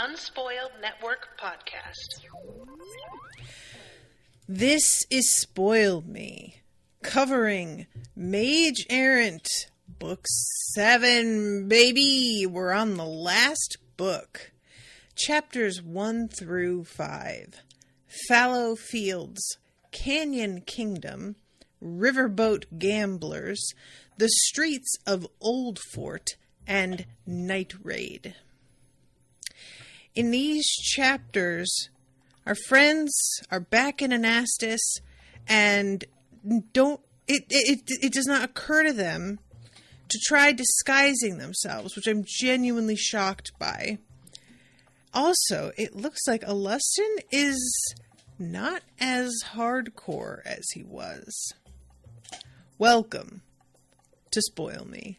Unspoiled Network podcast. This is Spoil Me, covering Mage, Errant, Book 7, baby! We're on the last book. Chapters 1 through 5. Fallow Fields, Canyon Kingdom, Riverboat Gamblers, The Streets of Old Fort, and Night Raid. In these chapters, our friends are back in Anastis, and it does not occur to them to try disguising themselves, which I'm genuinely shocked by. Also, it looks like Alustin is not as hardcore as he was. Welcome to Spoil Me.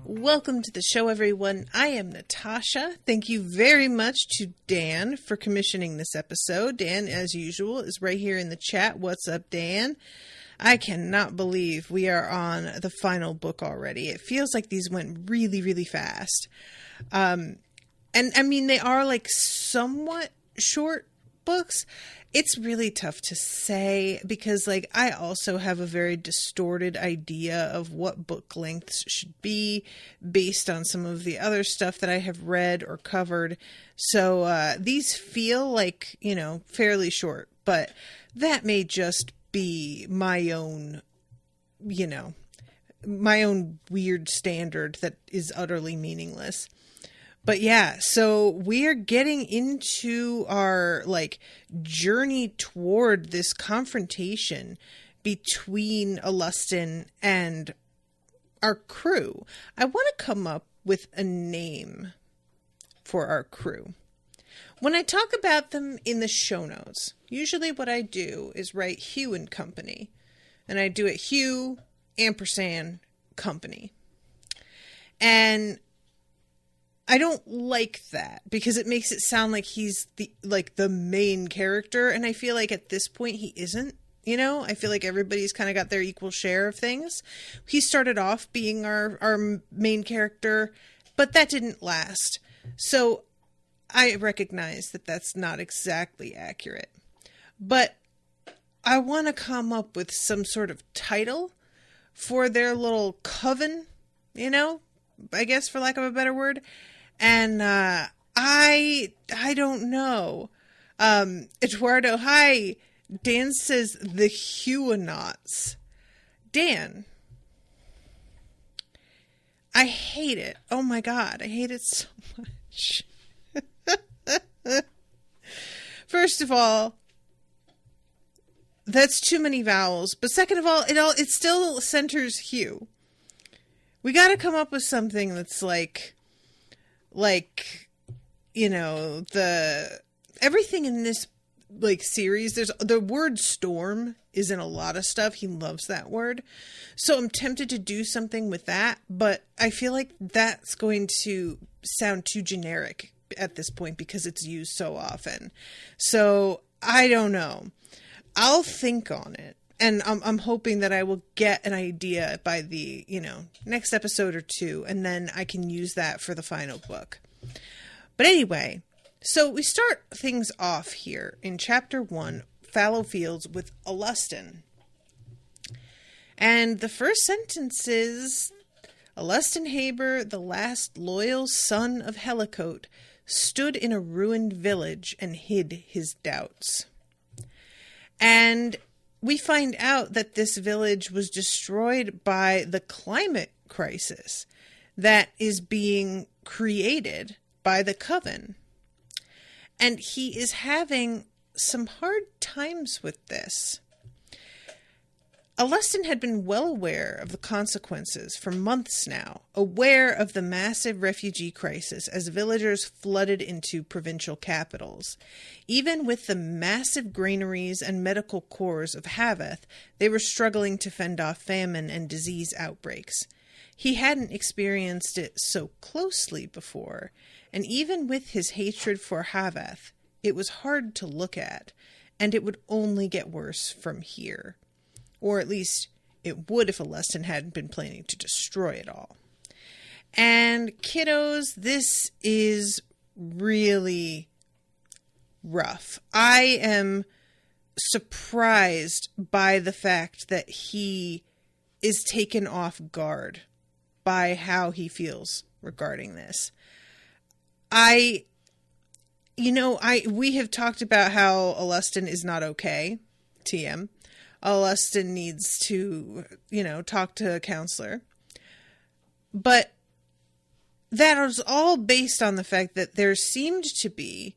Welcome to the show, everyone. I am Natasha. Thank you very much to Dan for commissioning this episode. Dan, as usual, is right here in the chat. What's up, Dan? I cannot believe we are on the final book already. It feels like these went really, really fast. And I mean, they are like somewhat short books. It's really tough to say because, like, I also have a very distorted idea of what book lengths should be based on some of the other stuff that I have read or covered. So these feel like, you know, fairly short, but that may just be my own, you know, my own weird standard that is utterly meaningless. But yeah, so we are getting into our, like, journey toward this confrontation between Alustin and our crew. I want to come up with a name for our crew. When I talk about them in the show notes, usually what I do is write Hugh and Company. And I do it Hugh, ampersand, Company. And I don't like that because it makes it sound like he's the main character, and I feel like at this point he isn't. You know, I feel like everybody's kind of got their equal share of things. He started off being our main character, but that didn't last. So I recognize that that's not exactly accurate. But I want to come up with some sort of title for their little coven, you know, I guess, for lack of a better word. And I don't know. Eduardo, hi. Dan says the Huguenots. Dan, I hate it. Oh my God, I hate it so much. First of all, that's too many vowels. But second of all, it still centers Hugh. We got to come up with something that's like, you know, everything in this, like, series, there's the word storm is in a lot of stuff. He loves that word. So I'm tempted to do something with that, but I feel like that's going to sound too generic at this point because it's used so often. So I don't know. I'll think on it. And I'm hoping that I will get an idea by the, you know, next episode or two, and then I can use that for the final book. But anyway, so we start things off here in Chapter 1, Fallow Fields, with Alustin. And the first sentence is, Alustin Haber, the last loyal son of Helicote, stood in a ruined village and hid his doubts. And we find out that this village was destroyed by the climate crisis that is being created by the Coven. And he is having some hard times with this. Alustin had been well aware of the consequences for months now, aware of the massive refugee crisis as villagers flooded into provincial capitals. Even with the massive granaries and medical corps of Haveth, they were struggling to fend off famine and disease outbreaks. He hadn't experienced it so closely before, and even with his hatred for Havath, it was hard to look at, and it would only get worse from here. Or at least it would if Alustin hadn't been planning to destroy it all. And kiddos, this is really rough. I am surprised by the fact that he is taken off guard by how he feels regarding this. We have talked about how Alustin is not okay. TM. Alustin needs to, talk to a counselor. But that was all based on the fact that there seemed to be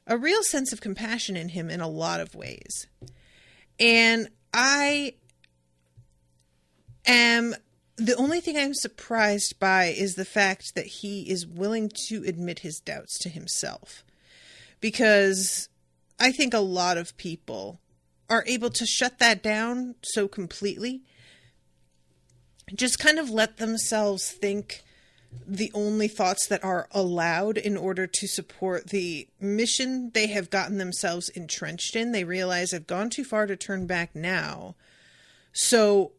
a real sense of compassion in him in a lot of ways. And the only thing I'm surprised by is the fact that he is willing to admit his doubts to himself. Because I think a lot of people are able to shut that down so completely. Just kind of let themselves think the only thoughts that are allowed in order to support the mission they have gotten themselves entrenched in. They realize I've gone too far to turn back now. So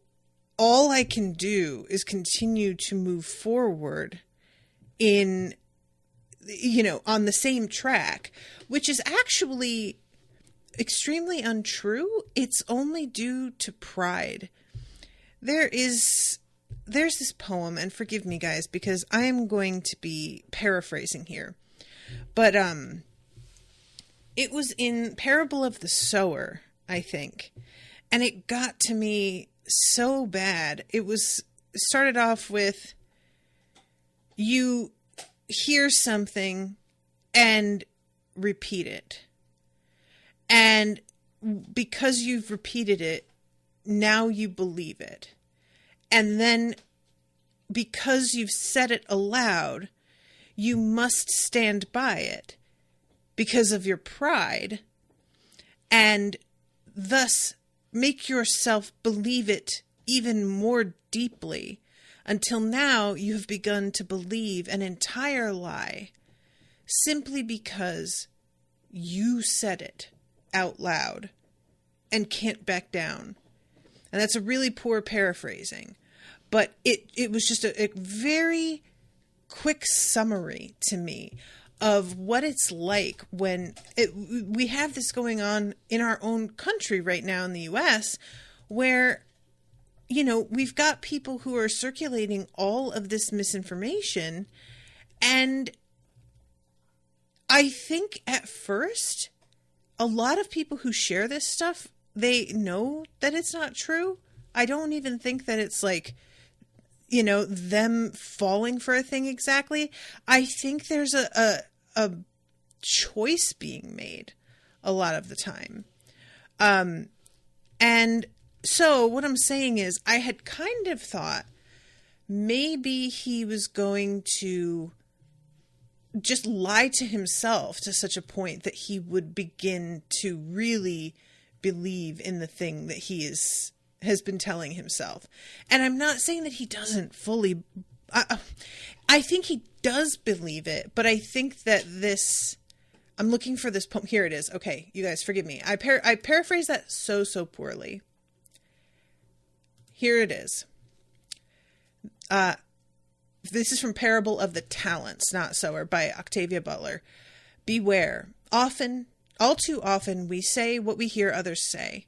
all I can do is continue to move forward in, on the same track, which is actually extremely untrue. It's only due to pride. There's this poem, and forgive me guys, because I am going to be paraphrasing here, but it was in Parable of the Sower, I think, and it got to me so bad. It started off with, you hear something and repeat it, and because you've repeated it, now you believe it. And then, because you've said it aloud, you must stand by it because of your pride, and thus make yourself believe it even more deeply, until now you have begun to believe an entire lie simply because you said it out loud and can't back down. And that's a really poor paraphrasing. But it was just a very quick summary to me of what it's like when we have this going on in our own country right now in the U.S., where, we've got people who are circulating all of this misinformation. And I think at first, a lot of people who share this stuff, they know that it's not true. I don't even think that it's like, them falling for a thing exactly. I think there's a choice being made a lot of the time. And so what I'm saying is, I had kind of thought maybe he was going to just lie to himself to such a point that he would begin to really believe in the thing that he has been telling himself. And I'm not saying that he doesn't fully, I think he does believe it, but I think that I'm looking for this poem. Here it is. Okay, you guys forgive me. I paraphrase that so poorly. Here it is. This is from Parable of the Talents, Not Sower, by Octavia Butler. Beware. All too often, we say what we hear others say.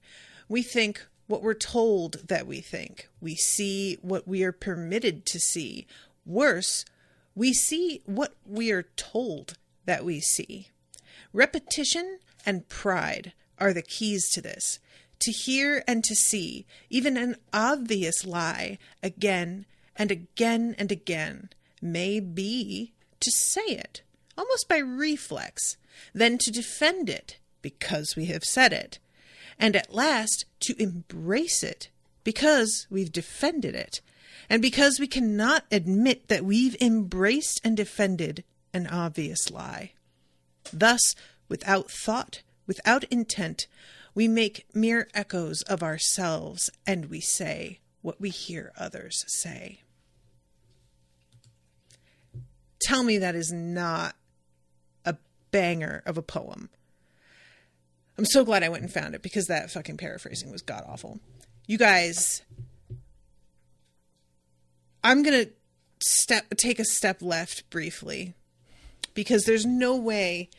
We think what we're told that we think. We see what we are permitted to see. Worse, we see what we are told that we see. Repetition and pride are the keys to this. To hear and to see even an obvious lie again and again and again may be to say it, almost by reflex, then to defend it because we have said it, and at last to embrace it because we've defended it, and because we cannot admit that we've embraced and defended an obvious lie. Thus, without thought, without intent, we make mere echoes of ourselves, and we say what we hear others say. Tell me that is not a banger of a poem. I'm so glad I went and found it, because that fucking paraphrasing was god awful. You guys, I'm going to take a step left briefly, because there's no way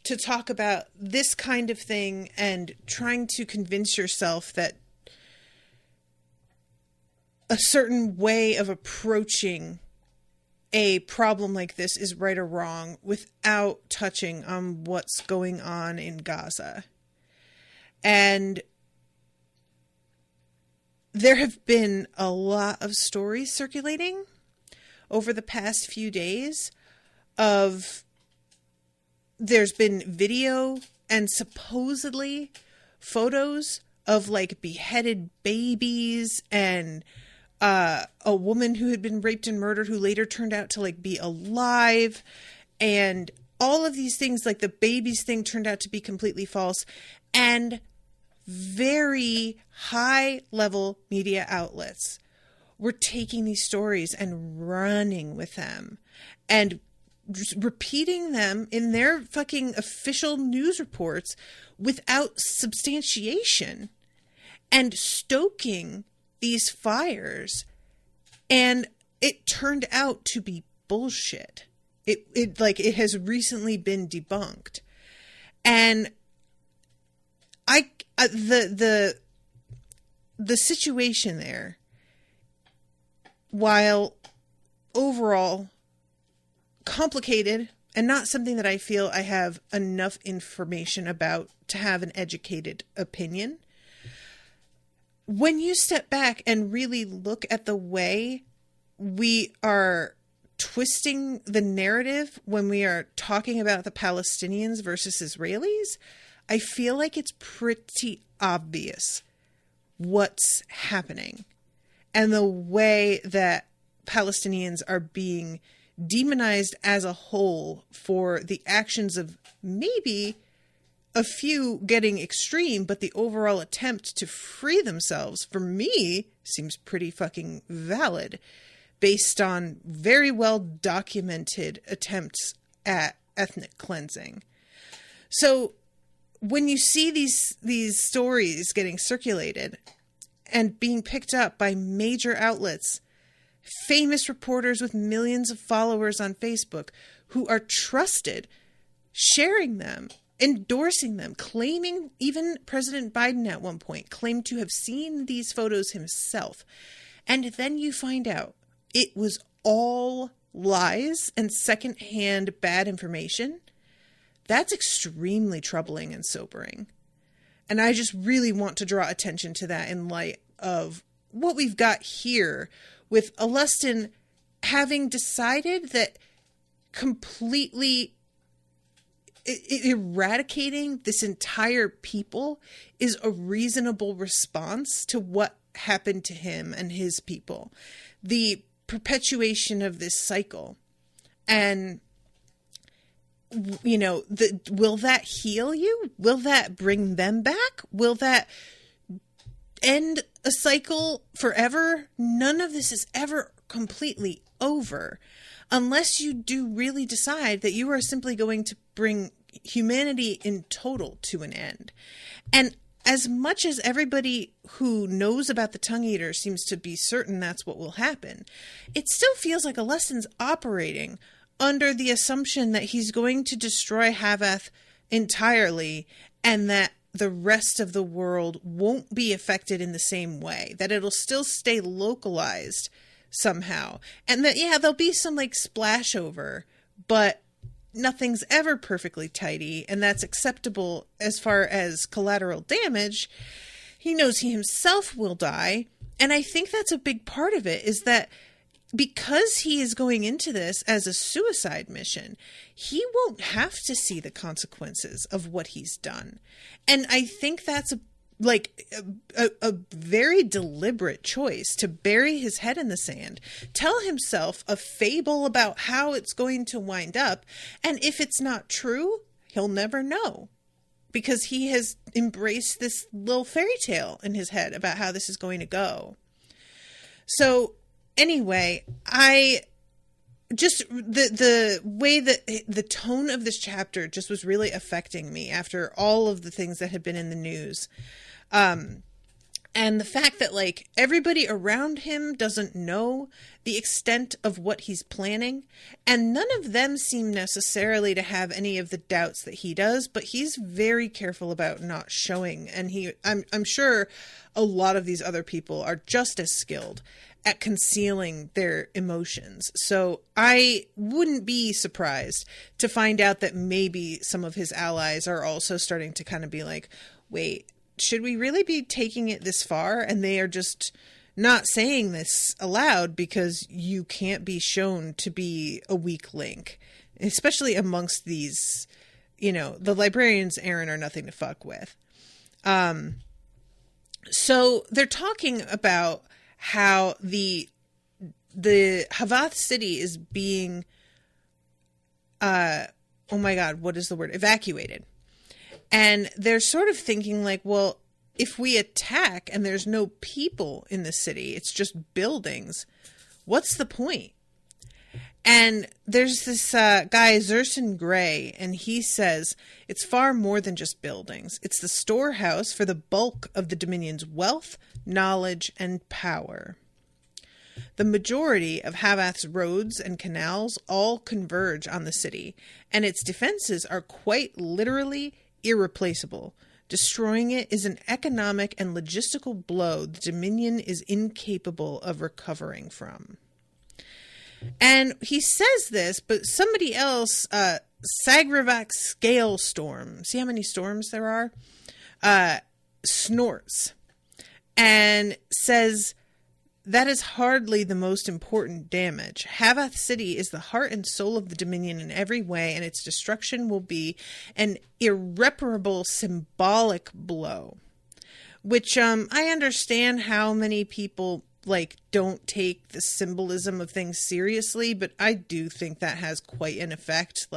to talk about this kind of thing and trying to convince yourself that a certain way of approaching a problem like this is right or wrong without touching on what's going on in Gaza. And there have been a lot of stories circulating over the past few days of, there's been video and supposedly photos of like beheaded babies and a woman who had been raped and murdered who later turned out to like be alive, and all of these things, like the babies thing turned out to be completely false, and very high level media outlets were taking these stories and running with them and just repeating them in their fucking official news reports without substantiation and stoking these fires. And it turned out to be bullshit. It has recently been debunked. And the situation there, while overall complicated and not something that I feel I have enough information about to have an educated opinion, when you step back and really look at the way we are twisting the narrative when we are talking about the Palestinians versus Israelis, I feel like it's pretty obvious what's happening and the way that Palestinians are being demonized as a whole for the actions of maybe a few getting extreme, but the overall attempt to free themselves, for me, seems pretty fucking valid based on very well documented attempts at ethnic cleansing. So when you see these stories getting circulated and being picked up by major outlets, famous reporters with millions of followers on Facebook who are trusted, sharing them, endorsing them, claiming, even President Biden at one point claimed to have seen these photos himself. And then you find out it was all lies and secondhand bad information. That's extremely troubling and sobering. And I just really want to draw attention to that in light of what we've got here with Alustin having decided that completely eradicating this entire people is a reasonable response to what happened to him and his people. The perpetuation of this cycle. And, you know, will that heal you? Will that bring them back? Will that end a cycle forever? None of this is ever completely over unless you do really decide that you are simply going to bring humanity in total to an end. And as much as everybody who knows about the tongue eater seems to be certain that's what will happen, it still feels like Alustin's operating under the assumption that he's going to destroy Havath entirely and that the rest of the world won't be affected in the same way, that it'll still stay localized somehow. And that, yeah, there'll be some like splash over, but nothing's ever perfectly tidy, and that's acceptable as far as collateral damage. He knows he himself will die, and I think that's a big part of it, is that because he is going into this as a suicide mission, he won't have to see the consequences of what he's done. And I think that's a very deliberate choice to bury his head in the sand, tell himself a fable about how it's going to wind up, and if it's not true, he'll never know, because he has embraced this little fairy tale in his head about how this is going to go. So anyway, I just the way that the tone of this chapter just was really affecting me after all of the things that had been in the news. And the fact that, like, everybody around him doesn't know the extent of what he's planning, and none of them seem necessarily to have any of the doubts that he does, but he's very careful about not showing. And I'm sure a lot of these other people are just as skilled at concealing their emotions. So I wouldn't be surprised to find out that maybe some of his allies are also starting to kind of be like, wait, should we really be taking it this far? And they are just not saying this aloud because you can't be shown to be a weak link, especially amongst these, the librarians Errant are nothing to fuck with. So they're talking about how the Havath city is being, evacuated. And they're sort of thinking like, well, if we attack and there's no people in the city, it's just buildings, what's the point? And there's this guy, Zerson Gray, and he says it's far more than just buildings. It's the storehouse for the bulk of the Dominion's wealth, knowledge, and power. The majority of Havath's roads and canals all converge on the city, and its defenses are quite literally irreplaceable. Destroying it is an economic and logistical blow the Dominion is incapable of recovering from. And he says this, but somebody else, Sagravak Scale Storm, see how many storms there are? Snorts and says, that is hardly the most important damage. Havath City is the heart and soul of the Dominion in every way, and its destruction will be an irreparable symbolic blow. Which, I understand how many people, don't take the symbolism of things seriously, but I do think that has quite an effect.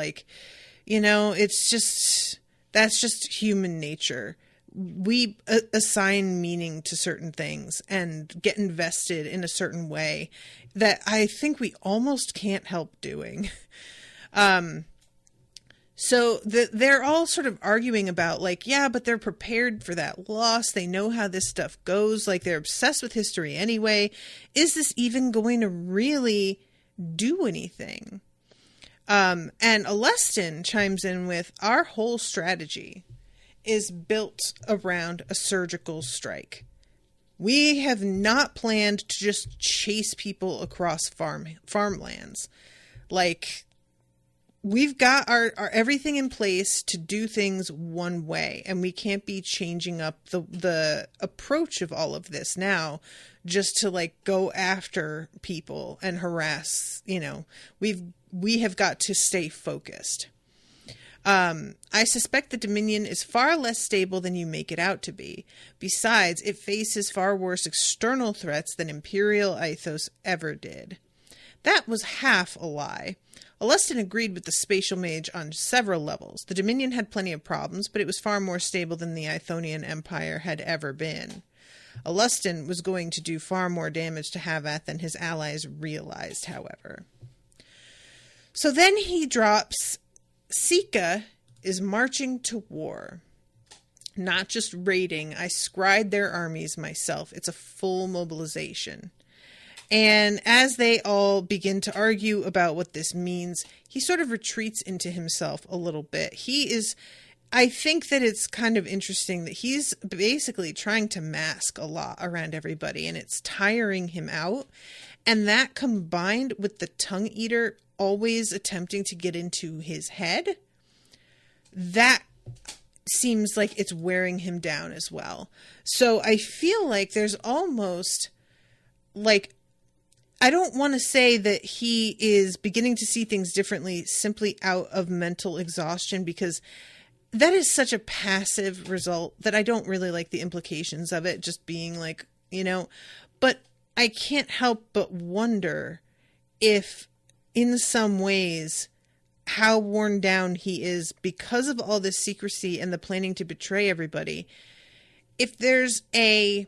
It's just, that's just human nature. We assign meaning to certain things and get invested in a certain way that I think we almost can't help doing. So they're all sort of arguing about but they're prepared for that loss. They know how this stuff goes. They're obsessed with history anyway. Is this even going to really do anything? And Alustin chimes in with, our whole strategy is built around a surgical strike. We have not planned to just chase people across farmlands. We've got our everything in place to do things one way, and we can't be changing up the approach of all of this now just to go after people and harass. We have got to stay focused. I suspect the Dominion is far less stable than you make it out to be. Besides, it faces far worse external threats than Imperial Ithos ever did. That was half a lie. Alustin agreed with the spatial mage on several levels. The Dominion had plenty of problems, but it was far more stable than the Ithonian Empire had ever been. Alustin was going to do far more damage to Havath than his allies realized, however. So then he drops, Sika is marching to war. Not just raiding. I scried their armies myself. It's a full mobilization. And as they all begin to argue about what this means, he sort of retreats into himself a little bit. I think that it's kind of interesting that he's basically trying to mask a lot around everybody, and it's tiring him out. And that combined with the tongue eater always attempting to get into his head, that seems like it's wearing him down as well. So I feel like there's almost I don't want to say that he is beginning to see things differently simply out of mental exhaustion, because that is such a passive result that I don't really like the implications of it just being but I can't help but wonder if in some ways how worn down he is because of all this secrecy and the planning to betray everybody. If there's a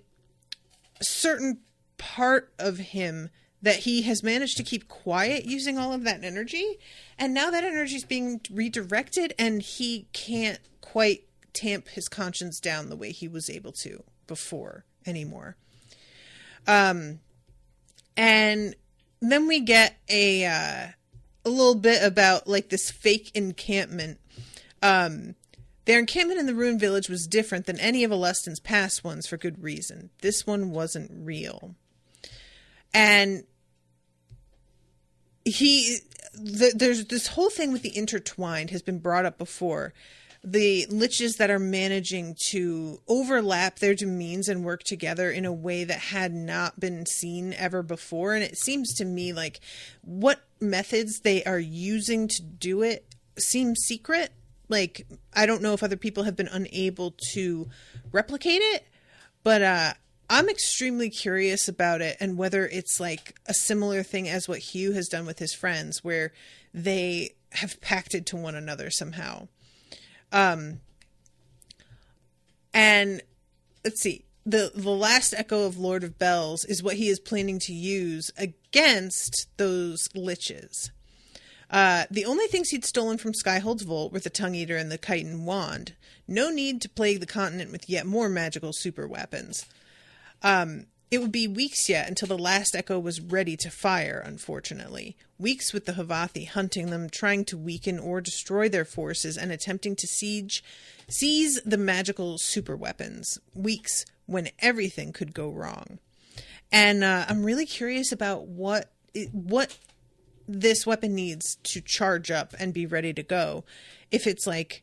certain part of him that he has managed to keep quiet using all of that energy. And now that energy is being redirected and he can't quite tamp his conscience down the way he was able to before anymore. And then we get a little bit about like this fake encampment. Their encampment in the ruined village was different than any of Alustin's past ones for good reason. This one wasn't real. And there's this whole thing with the intertwined has been brought up before. The liches that are managing to overlap their domains and work together in a way that had not been seen ever before. And it seems to me like what methods they are using to do it seems secret. Like, I don't know if other people have been unable to replicate it, but I'm extremely curious about it and whether it's like a similar thing as what Hugh has done with his friends, where they have pacted to one another somehow. And let's see, the last echo of Lord of Bells is what he is planning to use against those liches. The only things he'd stolen from Skyhold's vault were the Tongue Eater and the Chitin Wand. No need to plague the continent with yet more magical super weapons. It would be weeks yet until the last echo was ready to fire, unfortunately. Weeks with the Havathi hunting them, trying to weaken or destroy their forces, and attempting to seize the magical super weapons. Weeks when everything could go wrong. And I'm really curious about what this weapon needs to charge up and be ready to go. If it's like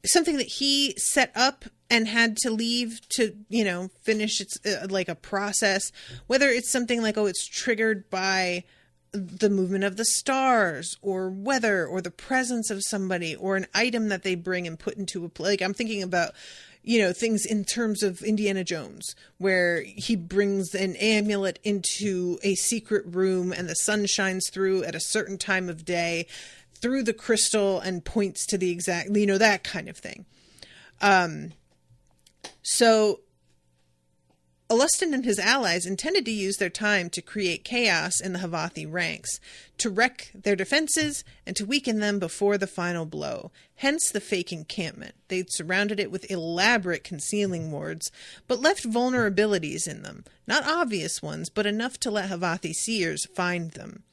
something that he set up and had to leave to, finish its like a process, whether it's something like, it's triggered by the movement of the stars or weather or the presence of somebody or an item that they bring and put into a play. Like, I'm thinking about, things in terms of Indiana Jones, where he brings an amulet into a secret room and the sun shines through at a certain time of day through the crystal and points to the exact, that kind of thing. So Alustin and his allies intended to use their time to create chaos in the Havathi ranks, to wreck their defenses, and to weaken them before the final blow. Hence the fake encampment. They'd surrounded it with elaborate concealing wards, but left vulnerabilities in them. Not obvious ones, but enough to let Havathi seers find them.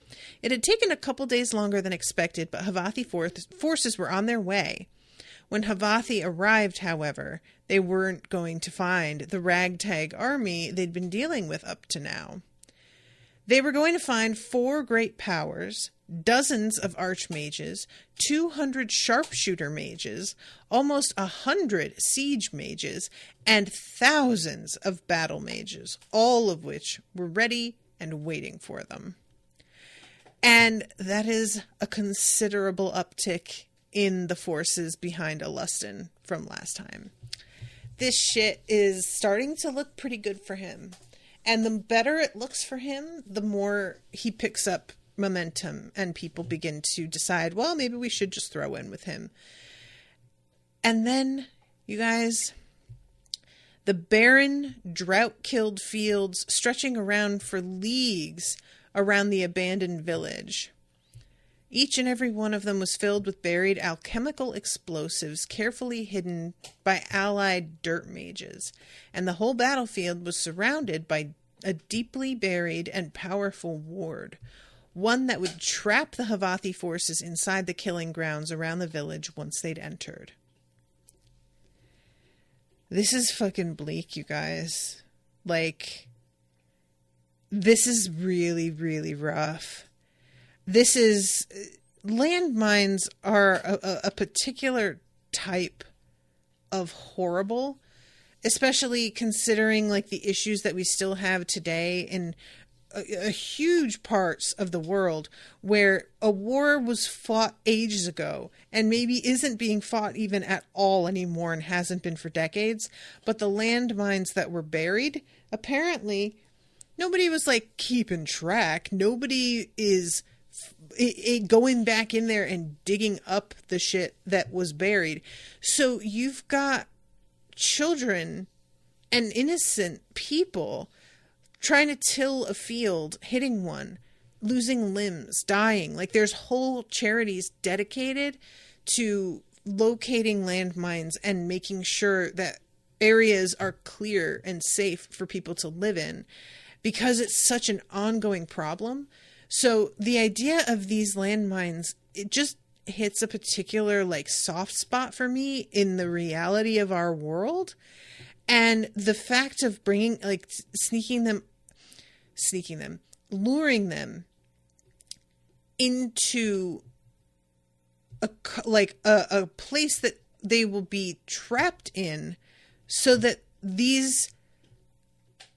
It had taken a couple days longer than expected, but Havathi forces were on their way. When Havathi arrived, however, they weren't going to find the ragtag army they'd been dealing with up to now. They were going to find 4 great powers, dozens of archmages, 200 sharpshooter mages, almost 100 siege mages, and thousands of battle mages, all of which were ready and waiting for them. And that is a considerable uptick in the forces behind Alustin from last time. This shit is starting to look pretty good for him. And the better it looks for him, the more he picks up momentum and people begin to decide, well, maybe we should just throw in with him. And then, you guys, the barren, drought-killed fields stretching around for leagues around the abandoned village. Each and every one of them was filled with buried alchemical explosives carefully hidden by allied dirt mages, and the whole battlefield was surrounded by a deeply buried and powerful ward, one that would trap the Havathi forces inside the killing grounds around the village once they'd entered. This is fucking bleak, you guys. Like, this is really, really rough. This is, landmines are a particular type of horrible, especially considering like the issues that we still have today in a huge parts of the world where a war was fought ages ago and maybe isn't being fought even at all anymore and hasn't been for decades. But the landmines that were buried, apparently nobody was like keeping track. Nobody is going back in there and digging up the shit that was buried. So you've got children and innocent people trying to till a field, hitting one, losing limbs, dying. Like, there's whole charities dedicated to locating landmines and making sure that areas are clear and safe for people to live in, because it's such an ongoing problem. So the idea of these landmines, it just hits a particular like soft spot for me in the reality of our world. And the fact of bringing, like, luring them into a place that they will be trapped in, so that these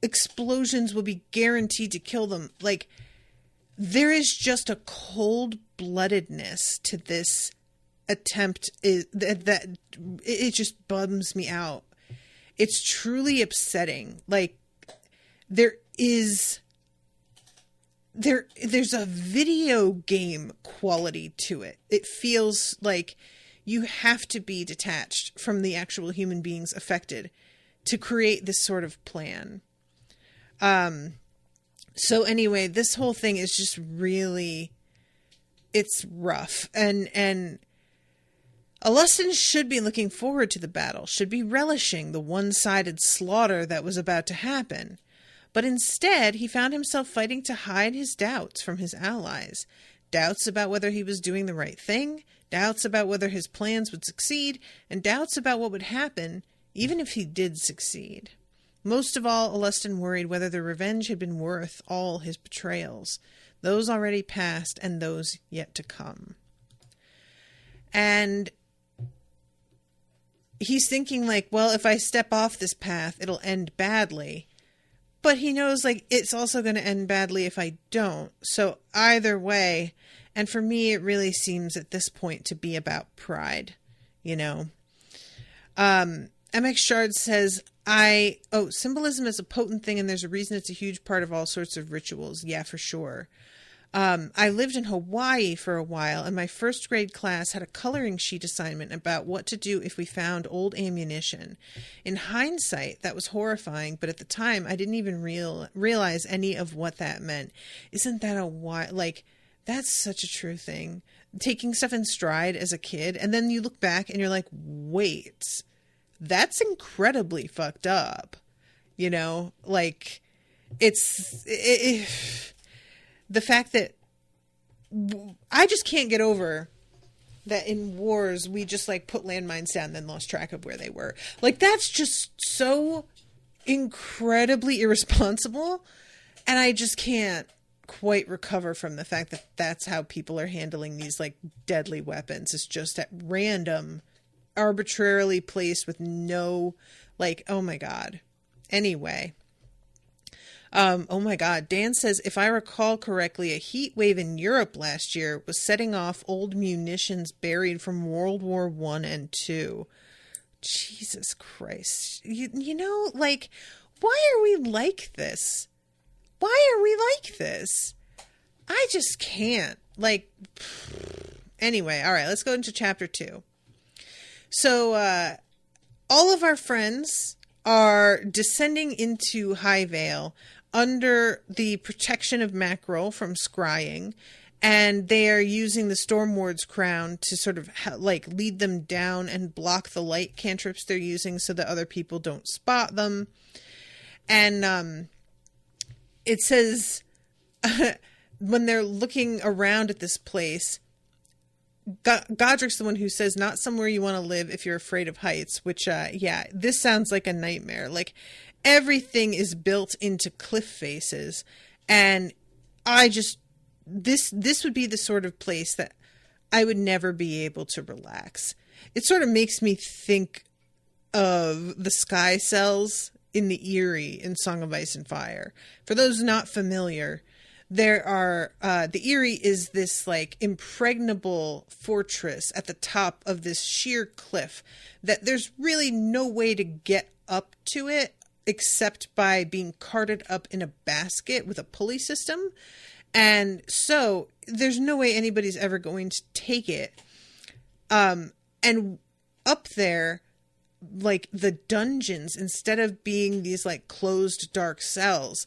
explosions will be guaranteed to kill them. Like, there is just a cold-bloodedness to this attempt that it just bums me out. It's truly upsetting. Like, there's a video game quality to it. It feels like you have to be detached from the actual human beings affected to create this sort of plan. So anyway, this whole thing is just really, it's rough. And Alustin should be looking forward to the battle, should be relishing the one-sided slaughter that was about to happen. But instead, he found himself fighting to hide his doubts from his allies. Doubts about whether he was doing the right thing, doubts about whether his plans would succeed, and doubts about what would happen even if he did succeed. Most of all, Alustin worried whether the revenge had been worth all his betrayals, those already past and those yet to come. And he's thinking, like, well, if I step off this path, it'll end badly. But he knows, like, it's also going to end badly if I don't. So either way, and for me, it really seems at this point to be about pride, you know. MX Shard says, symbolism is a potent thing, and there's a reason it's a huge part of all sorts of rituals. Yeah, for sure. I lived in Hawaii for a while, and my first grade class had a coloring sheet assignment about what to do if we found old ammunition. In hindsight, that was horrifying, but at the time, I didn't even realize any of what that meant. Isn't that that's such a true thing. Taking stuff in stride as a kid, and then you look back and you're like, wait, that's incredibly fucked up. You know, like, the fact that I just can't get over that in wars we just like put landmines down and then lost track of where they were. Like, that's just so incredibly irresponsible, and I just can't quite recover from the fact that that's how people are handling these like deadly weapons. It's just at random, arbitrarily placed with no, like, oh my god. Anyway. Oh my god. Dan says, if I recall correctly, a heat wave in Europe last year was setting off old munitions buried from World War I and II. Jesus Christ. You know, like, why are we like this? Why are we like this? I just can't. Like, anyway, all right, let's go into chapter 2. So, all of our friends are descending into High Vale under the protection of Mackerel from scrying, and they are using the Stormward's crown to sort of like lead them down and block the light cantrips they're using so that other people don't spot them. And it says when they're looking around at this place, Godric's the one who says, not somewhere you want to live if you're afraid of heights, which, yeah, this sounds like a nightmare. Like, everything is built into cliff faces, and this would be the sort of place that I would never be able to relax. It sort of makes me think of the sky cells in the Eyrie in Song of Ice and Fire. For those not familiar, there are, the Eyrie is this like impregnable fortress at the top of this sheer cliff that there's really no way to get up to it except by being carted up in a basket with a pulley system. And so there's no way anybody's ever going to take it. And up there, like, the dungeons, instead of being these like closed dark cells,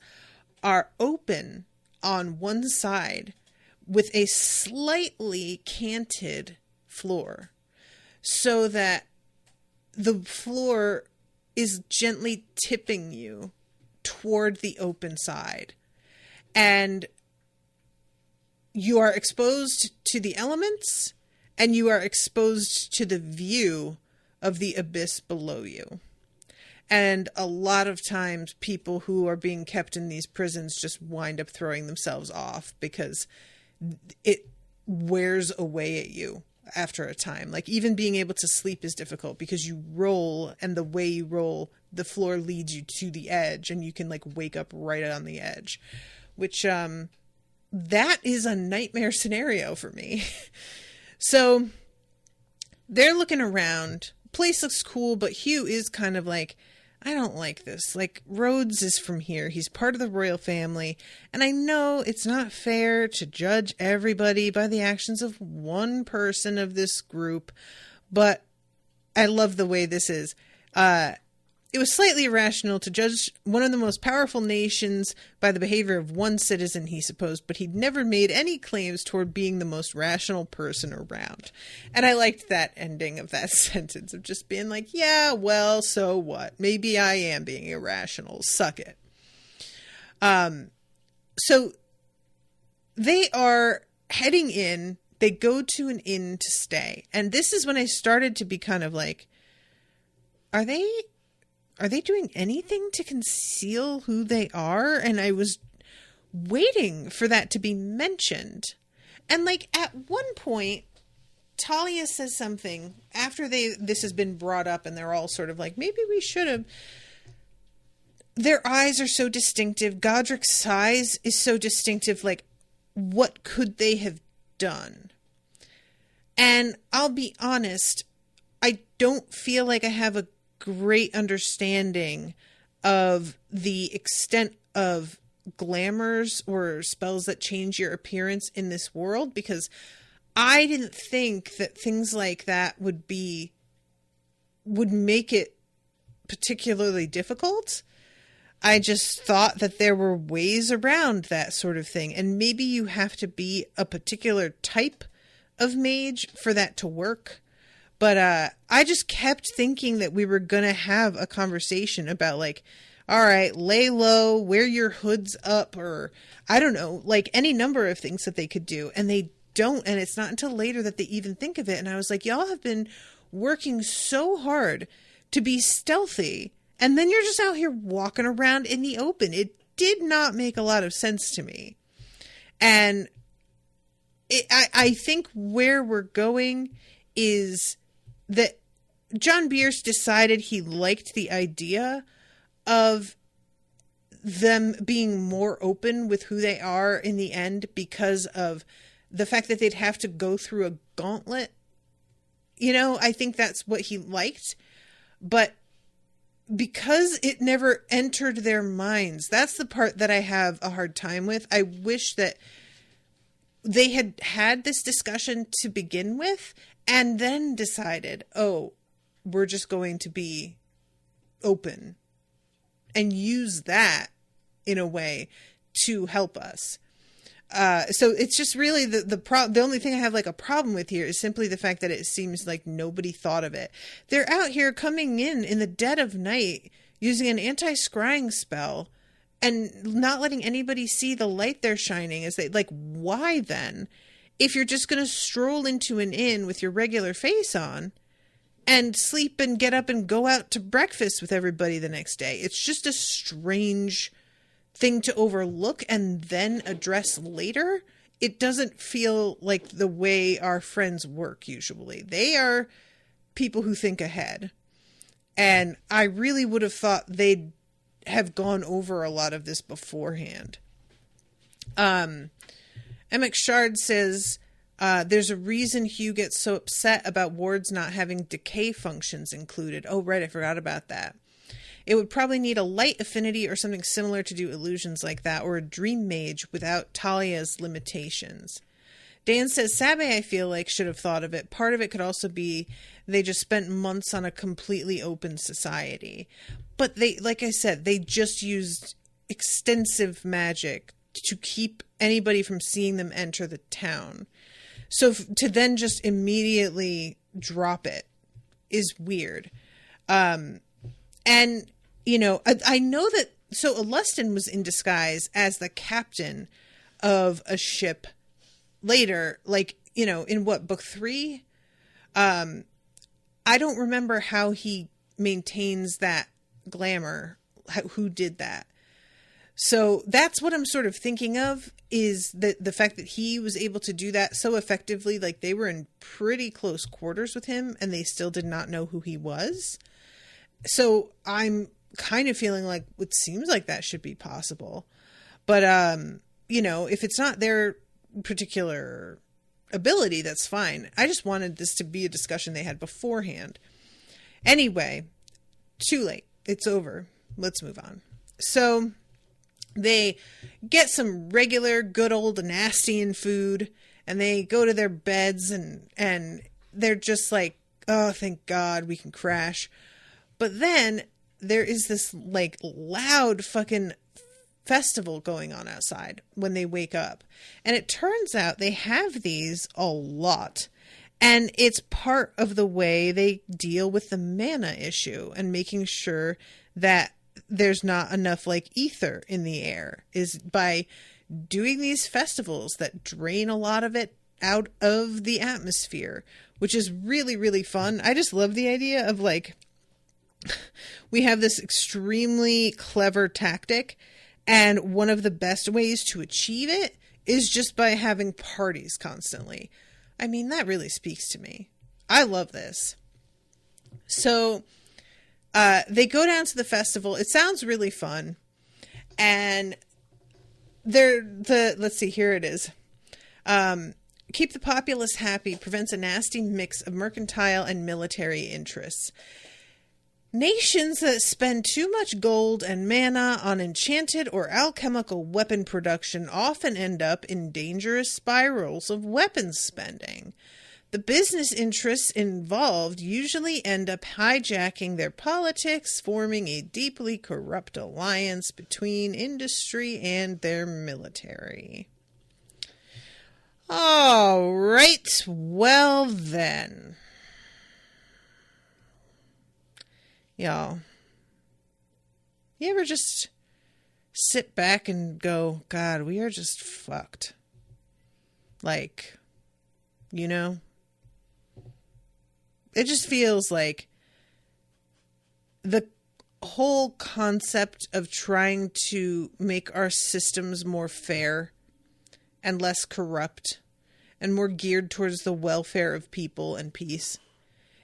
are open on one side with a slightly canted floor, so that the floor is gently tipping you toward the open side. And you are exposed to the elements, and you are exposed to the view of the abyss below you. And a lot of times people who are being kept in these prisons just wind up throwing themselves off because it wears away at you after a time. Like, even being able to sleep is difficult because you roll, and the way you roll, the floor leads you to the edge, and you can like wake up right on the edge, which that is a nightmare scenario for me. So they're looking around. Place looks cool, but Hugh is kind of like, I don't like this. Like, Rhodes is from here. He's part of the royal family. And I know it's not fair to judge everybody by the actions of one person of this group, but I love the way this is. It was slightly irrational to judge one of the most powerful nations by the behavior of one citizen, he supposed, but he'd never made any claims toward being the most rational person around. And I liked that ending of that sentence, of just being like, yeah, well, so what? Maybe I am being irrational. Suck it. So they are heading in. They go to an inn to stay. And this is when I started to be kind of like, are they doing anything to conceal who they are? And I was waiting for that to be mentioned. And like at one point, Talia says something after this has been brought up, and they're all sort of like, maybe we should have. Their eyes are so distinctive. Godric's size is so distinctive. Like, what could they have done? And I'll be honest, I don't feel like I have a great understanding of the extent of glamours or spells that change your appearance in this world, because I didn't think that things like that would make it particularly difficult. I just thought that there were ways around that sort of thing, and maybe you have to be a particular type of mage for that to work. But I just kept thinking that we were going to have a conversation about, like, all right, lay low, wear your hoods up, or I don't know, like any number of things that they could do. And they don't. And it's not until later that they even think of it. And I was like, y'all have been working so hard to be stealthy, and then you're just out here walking around in the open. It did not make a lot of sense to me. And I think where we're going is that John Bierce decided he liked the idea of them being more open with who they are in the end, because of the fact that they'd have to go through a gauntlet. You know, I think that's what he liked. But because it never entered their minds, that's the part that I have a hard time with. I wish that they had had this discussion to begin with, and then decided, oh, we're just going to be open, and use that in a way to help us. So it's just really the only thing I have like a problem with here is simply the fact that it seems like nobody thought of it. They're out here coming in the dead of night using an anti-scrying spell and not letting anybody see the light they're shining. As they like, why then? If you're just going to stroll into an inn with your regular face on and sleep and get up and go out to breakfast with everybody the next day, it's just a strange thing to overlook and then address later. It doesn't feel like the way our friends work usually. They are people who think ahead. And I really would have thought they'd have gone over a lot of this beforehand. Emmett Shard says, there's a reason Hugh gets so upset about wards not having decay functions included. Oh, right, I forgot about that. It would probably need a light affinity or something similar to do illusions like that, or a dream mage without Talia's limitations. Dan says, Sabe, I feel like, should have thought of it. Part of it could also be they just spent months on a completely open society. But they, like I said, they just used extensive magic to keep anybody from seeing them enter the town. So to then just immediately drop it is weird. And, you know, I know that, so Alustin was in disguise as the captain of a ship later, like, you know, in what, book 3? I don't remember how he maintains that glamour, who did that. So that's what I'm sort of thinking of, is the fact that he was able to do that so effectively. Like, they were in pretty close quarters with him and they still did not know who he was. So I'm kind of feeling like it seems like that should be possible. But, you know, if it's not their particular ability, that's fine. I just wanted this to be a discussion they had beforehand. Anyway, too late. It's over. Let's move on. So they get some regular good old Anastian food and they go to their beds and they're just like, oh, thank God we can crash. But then there is this like loud fucking festival going on outside when they wake up. And it turns out they have these a lot. And it's part of the way they deal with the mana issue and making sure that there's not enough like ether in the air, is by doing these festivals that drain a lot of it out of the atmosphere, which is really, really fun. I just love the idea of like, we have this extremely clever tactic, and one of the best ways to achieve it is just by having parties constantly. I mean, that really speaks to me. I love this. So they go down to the festival. It sounds really fun. And let's see, here it is. Keep the populace happy prevents a nasty mix of mercantile and military interests. Nations that spend too much gold and mana on enchanted or alchemical weapon production often end up in dangerous spirals of weapons spending. The business interests involved usually end up hijacking their politics, forming a deeply corrupt alliance between industry and their military. All right, well then. Y'all, you ever just sit back and go, God, we are just fucked? Like, you know? It just feels like the whole concept of trying to make our systems more fair and less corrupt and more geared towards the welfare of people and peace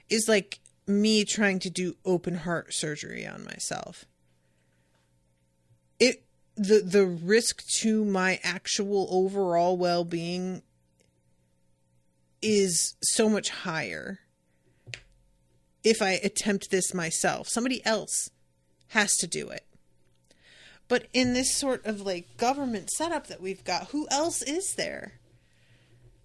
is like me trying to do open heart surgery on myself. The risk to my actual overall well-being is so much higher if I attempt this myself. Somebody else has to do it. But in this sort of like government setup that we've got, who else is there?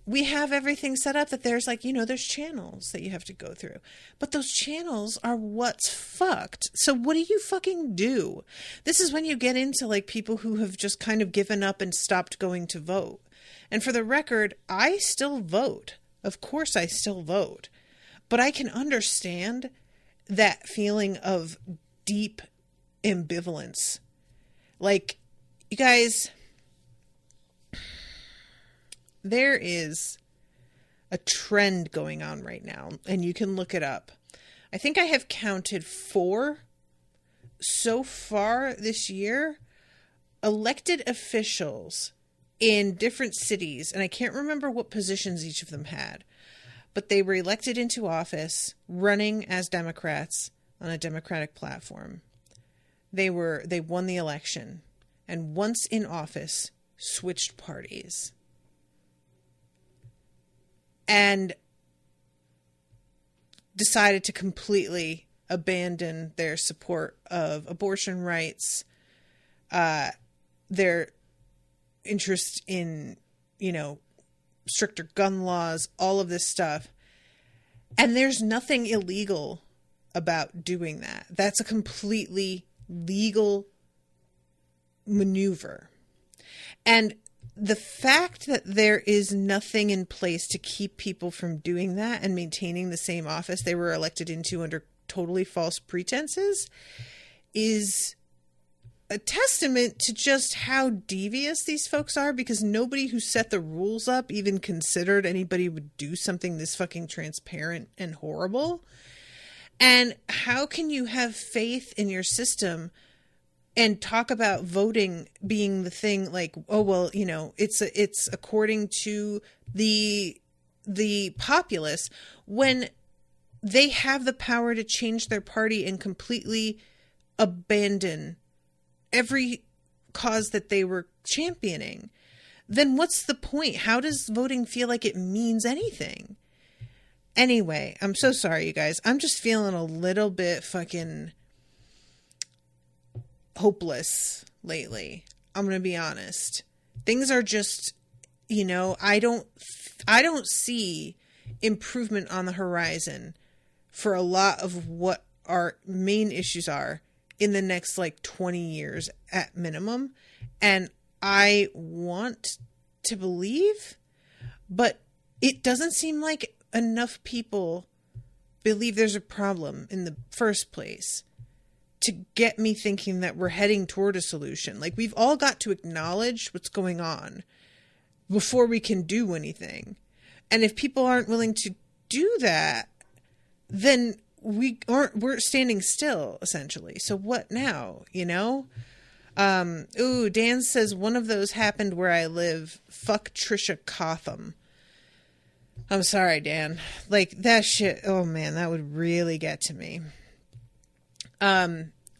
We have everything set up that there's like, you know, there's channels that you have to go through. But those channels are what's fucked. So what do you fucking do? This is when you get into like people who have just kind of given up and stopped going to vote. And for the record, I still vote. Of course I still vote. But I can understand that feeling of deep ambivalence. Like, you guys, there is a trend going on right now, and you can look it up. I think I have counted 4 so far this year, elected officials in different cities, and I can't remember what positions each of them had, but they were elected into office running as Democrats on a Democratic platform. They won the election, and once in office, switched parties. And decided to completely abandon their support of abortion rights, their interest in, you know, stricter gun laws, all of this stuff. And there's nothing illegal about doing that. That's a completely legal maneuver. And the fact that there is nothing in place to keep people from doing that and maintaining the same office they were elected into under totally false pretenses is a testament to just how devious these folks are, because nobody who set the rules up even considered anybody would do something this fucking transparent and horrible. And how can you have faith in your system and talk about voting being the thing, like, oh, well, you know, it's according to the populace, when they have the power to change their party and completely abandon every cause that they were championing? Then what's the point? How does voting feel like it means anything? Anyway, I'm so sorry, you guys. I'm just feeling a little bit fucking hopeless lately. I'm going to be honest. Things are just, you know, I don't see improvement on the horizon for a lot of what our main issues are in the next like 20 years at minimum. And I want to believe, but it doesn't seem like enough people believe there's a problem in the first place to get me thinking that we're heading toward a solution. Like, we've all got to acknowledge what's going on before we can do anything. And if people aren't willing to do that, then we're standing still, essentially. So what now, you know? Dan says, one of those happened where I live. Fuck Trisha Cotham. I'm sorry, Dan. Like, that shit, oh man, that would really get to me.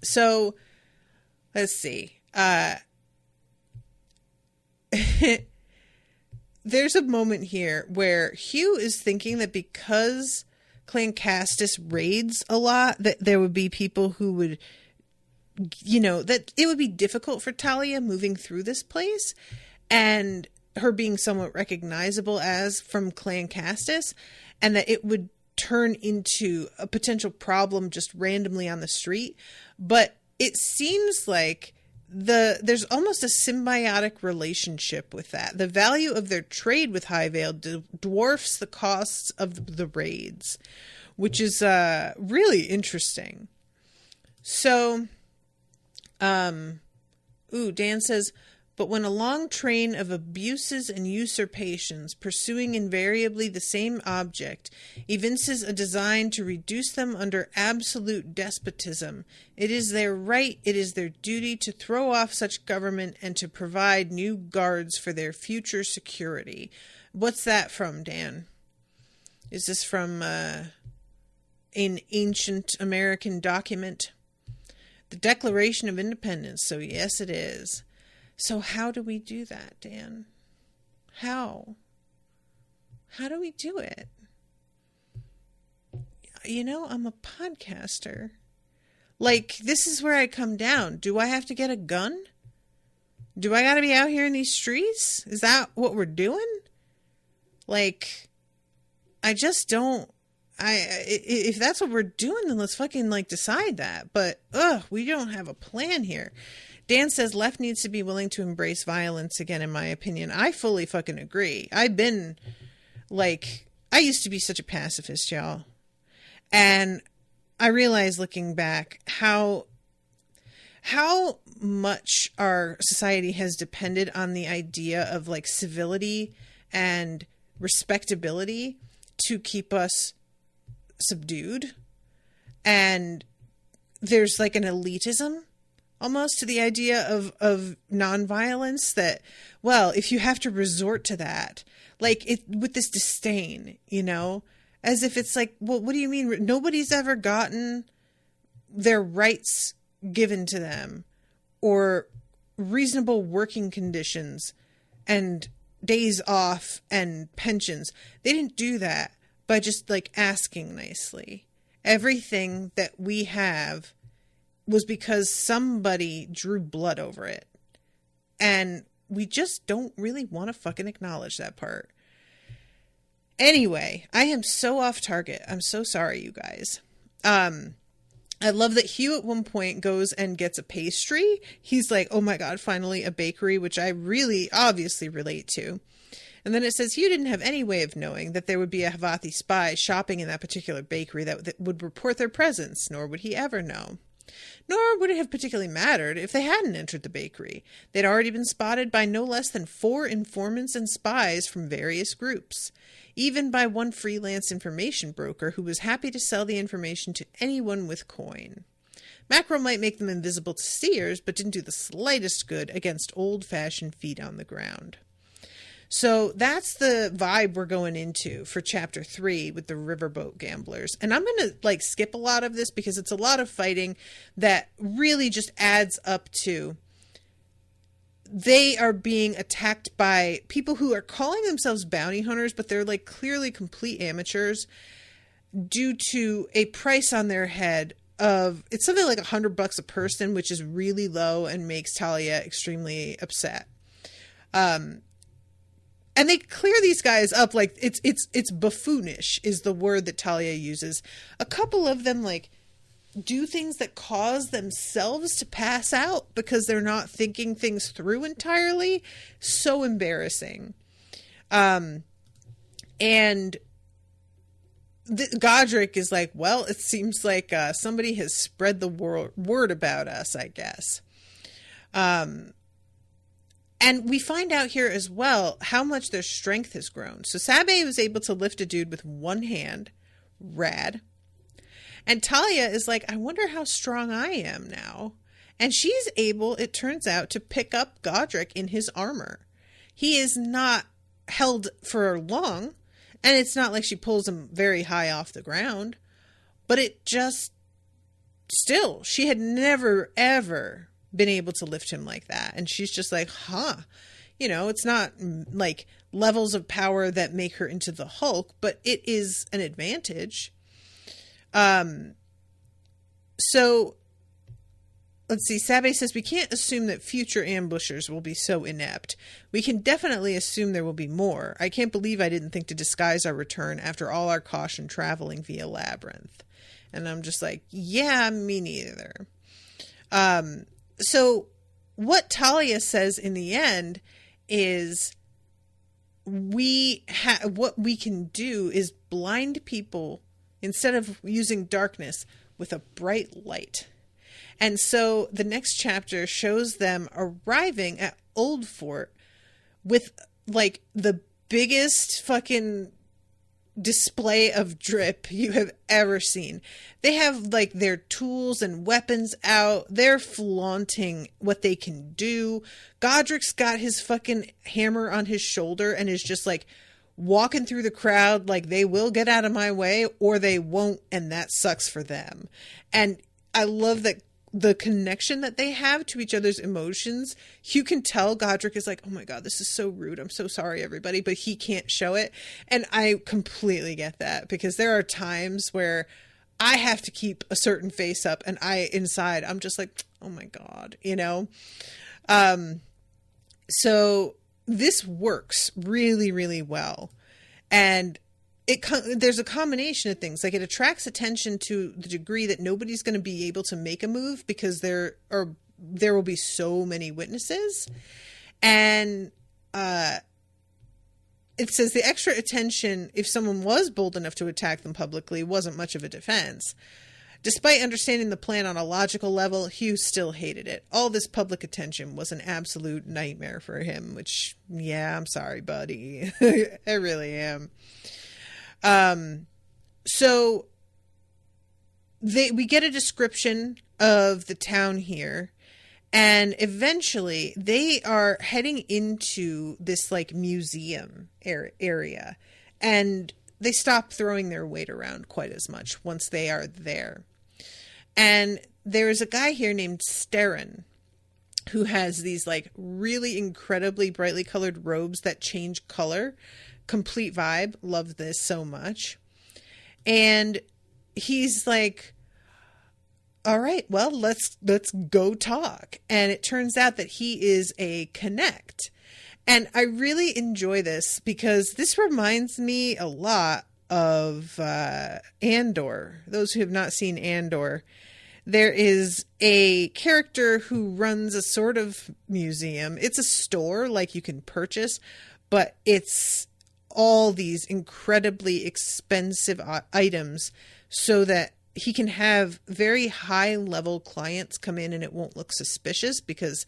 So let's see. There's a moment here where Hugh is thinking that because Clan Castus raids a lot, that there would be people who would, you know, that it would be difficult for Talia moving through this place, and her being somewhat recognizable as from Clan Castus, and that it would turn into a potential problem just randomly on the street. But it seems like there's almost a symbiotic relationship with that. The value of their trade with Highvale dwarfs the costs of the raids, which is really interesting. So, Dan says, but when a long train of abuses and usurpations, pursuing invariably the same object, evinces a design to reduce them under absolute despotism, it is their right, it is their duty to throw off such government and to provide new guards for their future security. What's that from, Dan? Is this from an ancient American document? The Declaration of Independence. So yes, it is. So how do we do that, Dan? How? How do we do it? You know, I'm a podcaster. Like, this is where I come down. Do I have to get a gun? Do I got to be out here in these streets? Is that what we're doing? Like, I just don't. If that's what we're doing, then let's fucking like decide that. But we don't have a plan here. Dan says left needs to be willing to embrace violence again, in my opinion. I fully fucking agree. I've been like, I used to be such a pacifist, y'all. And I realize looking back how much our society has depended on the idea of like civility and respectability to keep us subdued. And there's like an elitism almost to the idea of nonviolence that, well, if you have to resort to that, like it with this disdain, you know, as if it's like, well, what do you mean? Nobody's ever gotten their rights given to them or reasonable working conditions and days off and pensions. They didn't do that by just like asking nicely. Everything that we have was because somebody drew blood over it. And we just don't really want to fucking acknowledge that part. Anyway, I am so off target. I'm so sorry, you guys. I love that Hugh at one point goes and gets a pastry. He's like, oh my God, finally a bakery, which I really obviously relate to. And then it says Hugh didn't have any way of knowing that there would be a Havathi spy shopping in that particular bakery that would report their presence, nor would he ever know. Nor would it have particularly mattered if they hadn't entered the bakery. They'd already been spotted by no less than 4 informants and spies from various groups, even by one freelance information broker who was happy to sell the information to anyone with coin. Mackerel might make them invisible to seers, but didn't do the slightest good against old-fashioned feet on the ground. So that's the vibe we're going into for chapter 3 with the riverboat gamblers. And I'm going to skip a lot of this because it's a lot of fighting that really just adds up to they are being attacked by people who are calling themselves bounty hunters, but they're clearly complete amateurs due to a price on their head of, it's something like $100 a person, which is really low and makes Talia extremely upset. And they clear these guys up it's buffoonish is the word that Talia uses. A couple of them do things that cause themselves to pass out because they're not thinking things through entirely. So embarrassing. And Godric is like, well, it seems like somebody has spread the word about us, I guess. And we find out here as well how much their strength has grown. So Sabe was able to lift a dude with one hand. Rad. And Talia is like, I wonder how strong I am now. And she's able, it turns out, to pick up Godric in his armor. He is not held for long. And it's not like she pulls him very high off the ground. But it just, still, she had never, ever been able to lift him like that. And she's just like, it's not levels of power that make her into the Hulk, but it is an advantage. So let's see. Sabe says we can't assume that future ambushers will be so inept. We can definitely assume there will be more. I can't believe I didn't think to disguise our return after all our caution traveling via Labyrinth. And I'm just like, yeah, me neither. So what Talia says in the end is what we can do is blind people instead of using darkness with a bright light. And so the next chapter shows them arriving at Old Fort with the biggest fucking display of drip you have ever seen. They have their tools and weapons out. They're flaunting what they can do. Godric's got his fucking hammer on his shoulder and is just walking through the crowd they will get out of my way or they won't, and that sucks for them. And I love that the connection that they have to each other's emotions. You can tell Godric is like, oh my God, this is so rude. I'm so sorry, everybody, but he can't show it. And I completely get that because there are times where I have to keep a certain face up and inside, I'm just like, oh my God, So this works really, really well. And there's a combination of things. It attracts attention to the degree that nobody's going to be able to make a move because there will be so many witnesses. And it says the extra attention, if someone was bold enough to attack them publicly, wasn't much of a defense. Despite understanding the plan on a logical level, Hugh still hated it. All this public attention was an absolute nightmare for him, which, yeah, I'm sorry, buddy. I really am. So we get a description of the town here, and eventually they are heading into this museum area, and they stop throwing their weight around quite as much once they are there. And there is a guy here named Sterren who has these really incredibly brightly colored robes that change color. Complete vibe. Love this so much. And he's like, all right, well, let's go talk. And it turns out that he is a connect. And I really enjoy this because this reminds me a lot of Andor. Those who have not seen Andor. there is a character who runs a sort of museum. It's a store, like you can purchase, but it's all these incredibly expensive items so that he can have very high level clients come in and it won't look suspicious, because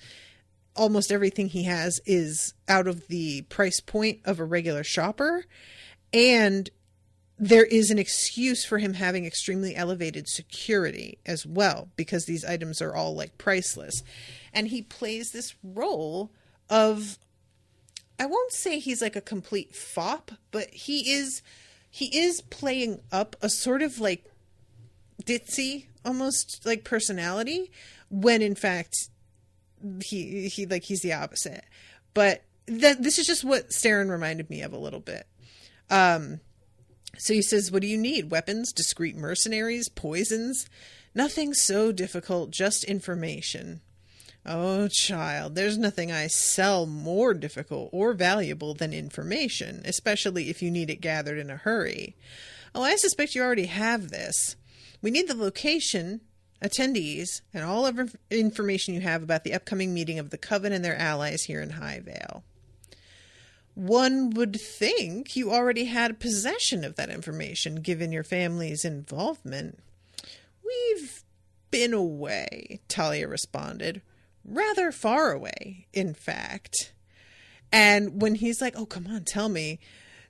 almost everything he has is out of the price point of a regular shopper. And there is an excuse for him having extremely elevated security as well, because these items are all like priceless. And he plays this role of, I won't say he's like a complete fop, but he is playing up a sort of like ditzy, almost like personality, when in fact he's the opposite. But this is just what Starren reminded me of a little bit. So he says, what do you need? Weapons, discreet mercenaries, poisons? Nothing so difficult, just information. Oh, child, there's nothing I sell more difficult or valuable than information, especially if you need it gathered in a hurry. Oh, I suspect you already have this. We need the location, attendees, and all of information you have about the upcoming meeting of the Coven and their allies here in Highvale. One would think you already had possession of that information, given your family's involvement. We've been away, Talia responded. Rather far away, in fact. And when he's like, oh, come on, tell me,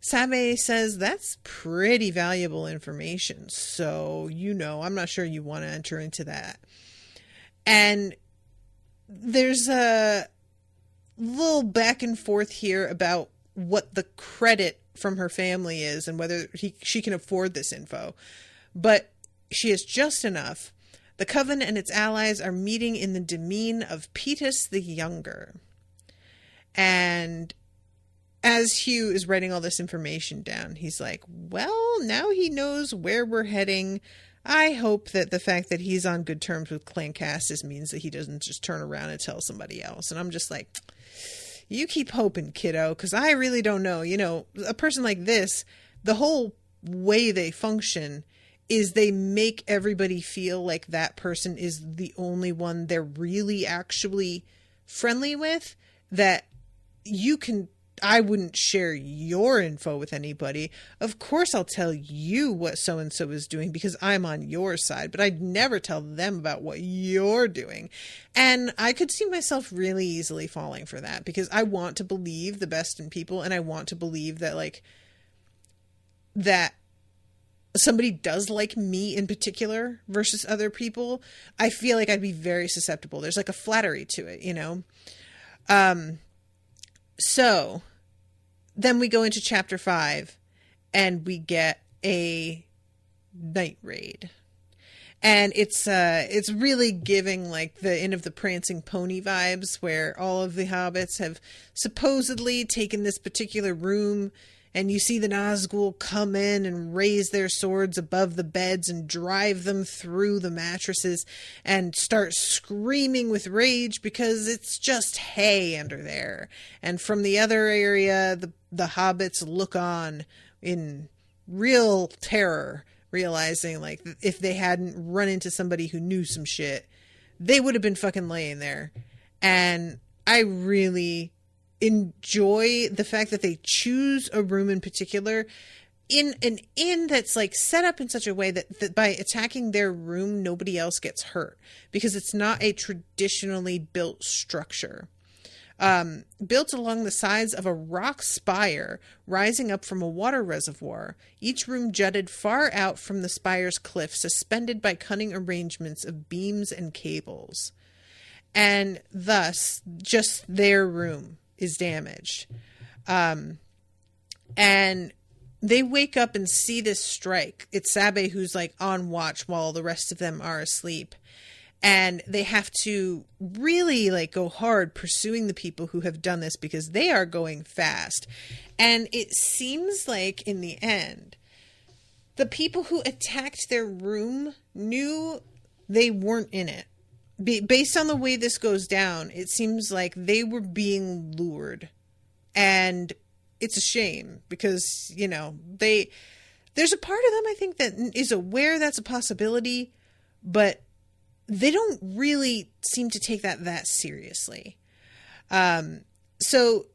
Sabe says that's pretty valuable information. So, I'm not sure you want to enter into that. And there's a little back and forth here about what the credit from her family is and whether she can afford this info. But she has just enough. The Coven and its allies are meeting in the demesne of Petus the Younger. And as Hugh is writing all this information down, he's like, well, now he knows where we're heading. I hope that the fact that he's on good terms with Clancastus means that he doesn't just turn around and tell somebody else. And I'm just like, you keep hoping, kiddo, because I really don't know. A person like this, the whole way they function is they make everybody feel like that person is the only one they're really actually friendly with, that I wouldn't share your info with anybody. Of course I'll tell you what so-and-so is doing because I'm on your side, but I'd never tell them about what you're doing. And I could see myself really easily falling for that, because I want to believe the best in people, and I want to believe that that somebody does like me in particular versus other people. I feel like I'd be very susceptible. There's like a flattery to it, So then we go into chapter 5 and we get a night raid. And it's really giving like the Inn of the Prancing Pony vibes, where all of the hobbits have supposedly taken this particular room, and you see the Nazgul come in and raise their swords above the beds and drive them through the mattresses and start screaming with rage because it's just hay under there. And from the other area, the hobbits look on in real terror, realizing like if they hadn't run into somebody who knew some shit, they would have been fucking laying there. And I really enjoy the fact that they choose a room in particular in an inn that's like set up in such a way that by attacking their room, nobody else gets hurt, because it's not a traditionally built structure. Built along the sides of a rock spire rising up from a water reservoir, each room jutted far out from the spire's cliff, suspended by cunning arrangements of beams and cables. And thus, just their room is damaged. And they wake up and see this strike. It's Sabe who's like on watch while the rest of them are asleep. And they have to really like go hard pursuing the people who have done this, because they are going fast. And it seems like in the end, the people who attacked their room knew they weren't in it. Based on the way this goes down, it seems like they were being lured. And it's a shame, because, there's a part of them, I think, that is aware that's a possibility, but they don't really seem to take that seriously. So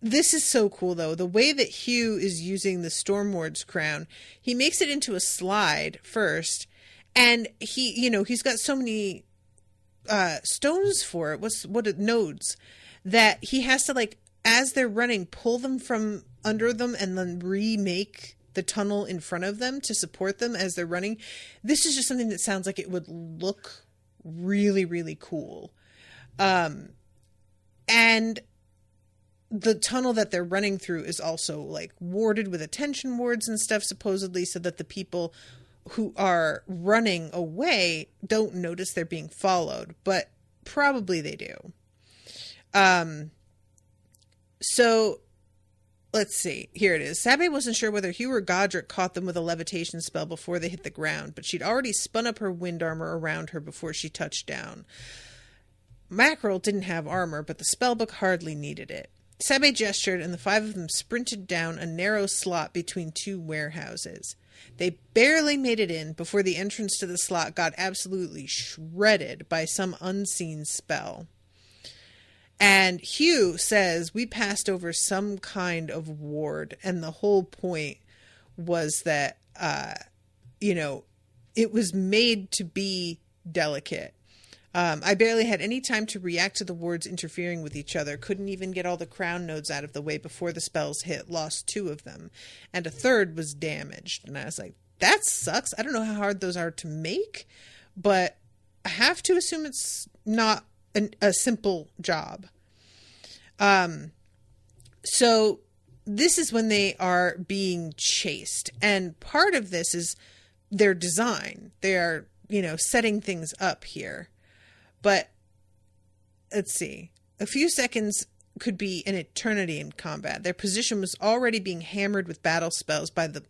this is so cool, though. The way that Hugh is using the Stormward's crown, he makes it into a slide first, and he's got so many stones for it. Nodes that he has to, like, as they're running, pull them from under them and then remake the tunnel in front of them to support them as they're running. This is just something that sounds like it would look really, really cool. And the tunnel that they're running through is also, like, warded with attention wards and stuff, supposedly, so that the people who are running away don't notice they're being followed, but probably they do. So let's see. Here it is. Sabe wasn't sure whether Hugh or Godric caught them with a levitation spell before they hit the ground, but she'd already spun up her wind armor around her before she touched down. Mackerel didn't have armor, but the spellbook hardly needed it. Sabe gestured, and the 5 of them sprinted down a narrow slot between 2 warehouses. They barely made it in before the entrance to the slot got absolutely shredded by some unseen spell. And Hugh says, we passed over some kind of ward, and the whole point was that, it was made to be delicate. I barely had any time to react to the wards interfering with each other. Couldn't even get all the crown nodes out of the way before the spells hit. Lost 2 of them. And a 3rd was damaged. And I was like, that sucks. I don't know how hard those are to make, but I have to assume it's not a simple job. So this is when they are being chased. And part of this is their design. They are, setting things up here. But let's see. A few seconds could be an eternity in combat. Their position was already being hammered with battle spells by the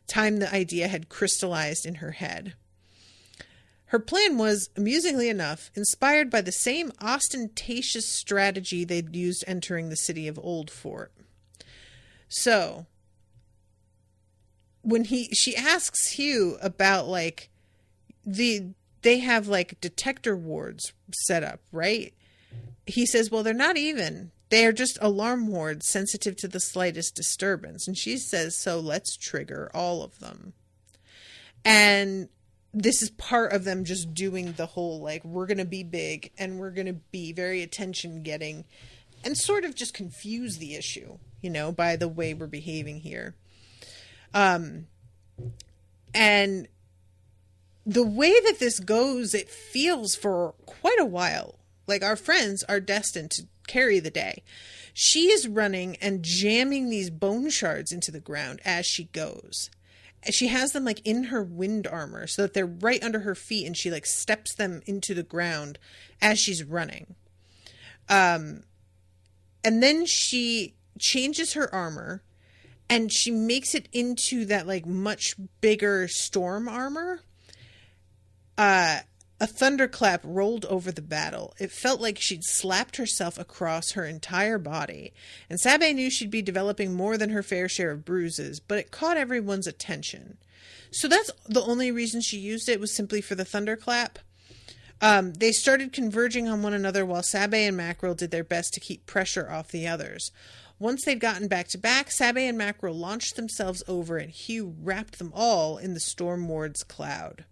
time the idea had crystallized in her head. Her plan was, amusingly enough, inspired by the same ostentatious strategy they'd used entering the city of Old Fort. So, when she asks Hugh about, like, they have, like, detector wards set up, right? He says, well, they're not even. They are just alarm wards sensitive to the slightest disturbance. And she says, so let's trigger all of them. And this is part of them just doing the whole, like, we're going to be big and we're going to be very attention-getting and sort of just confuse the issue, by the way we're behaving here. And the way that this goes, it feels for quite a while like our friends are destined to carry the day. She is running and jamming these bone shards into the ground as she goes. She has them, like, in her wind armor so that they're right under her feet, and she, like, steps them into the ground as she's running. And then she changes her armor and she makes it into that, like, much bigger storm armor. A thunderclap rolled over the battle. It felt like she'd slapped herself across her entire body, and Sabe knew she'd be developing more than her fair share of bruises, but it caught everyone's attention. So that's the only reason she used it, was simply for the thunderclap. They started converging on one another while Sabe and Mackerel did their best to keep pressure off the others. Once they'd gotten back to back, Sabe and Mackerel launched themselves over, and Hugh wrapped them all in the Storm Ward's cloud.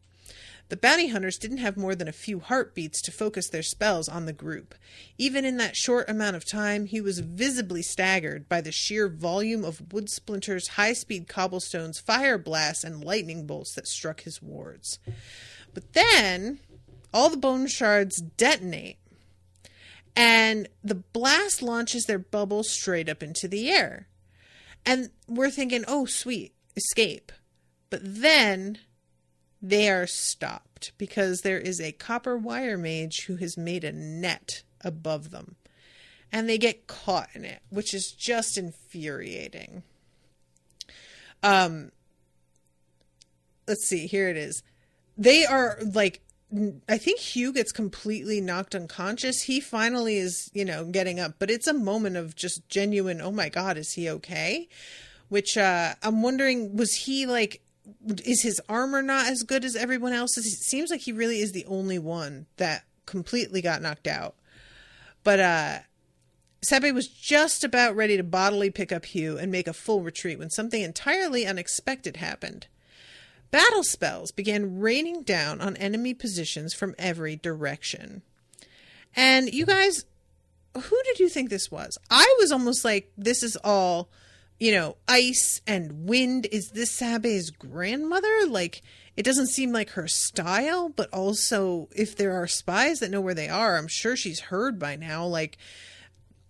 The bounty hunters didn't have more than a few heartbeats to focus their spells on the group. Even in that short amount of time, he was visibly staggered by the sheer volume of wood splinters, high-speed cobblestones, fire blasts, and lightning bolts that struck his wards. But then, all the bone shards detonate, and the blast launches their bubbles straight up into the air. And we're thinking, oh, sweet, escape. But then they are stopped because there is a copper wire mage who has made a net above them. And they get caught in it, which is just infuriating. Let's see, here it is. They are, like, I think Hugh gets completely knocked unconscious. He finally is, getting up, but it's a moment of just genuine, oh my God, is he okay? Which, I'm wondering, was he, like, is his armor not as good as everyone else's? It seems like he really is the only one that completely got knocked out. But Sebbe was just about ready to bodily pick up Hugh and make a full retreat when something entirely unexpected happened. Battle spells began raining down on enemy positions from every direction. And you guys, who did you think this was? I was almost like, this is all, ice and wind. Is this Sabbe's grandmother? Like, it doesn't seem like her style, but also if there are spies that know where they are, I'm sure she's heard by now. Like,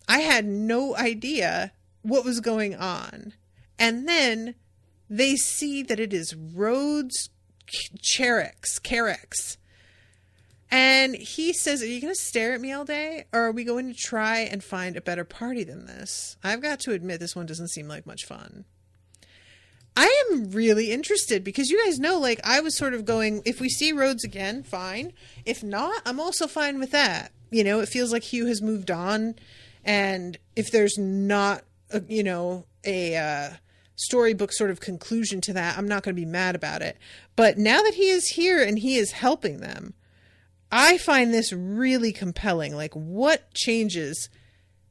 I had no idea what was going on. And then they see that it is Rhodes Carex. And he says, are you going to stare at me all day? Or are we going to try and find a better party than this? I've got to admit, this one doesn't seem like much fun. I am really interested because you guys know, like, I was sort of going, if we see Rhodes again, fine. If not, I'm also fine with that. It feels like Hugh has moved on. And if there's not, a storybook sort of conclusion to that, I'm not going to be mad about it. But now that he is here and he is helping them, I find this really compelling. Like, what changes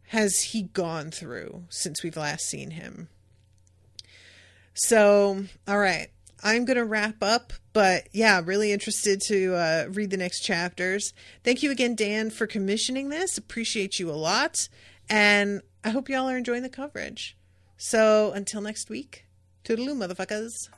has he gone through since we've last seen him? So, all right, I'm going to wrap up, but yeah, really interested to read the next chapters. Thank you again, Dan, for commissioning this. Appreciate you a lot. And I hope y'all are enjoying the coverage. So until next week, toodaloo, motherfuckers.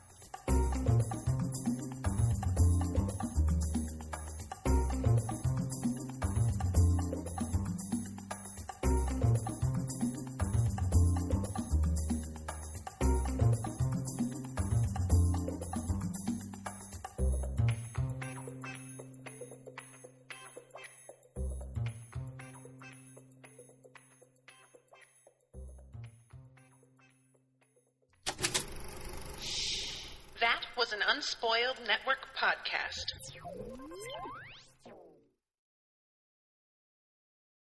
That was an Unspoiled Network podcast.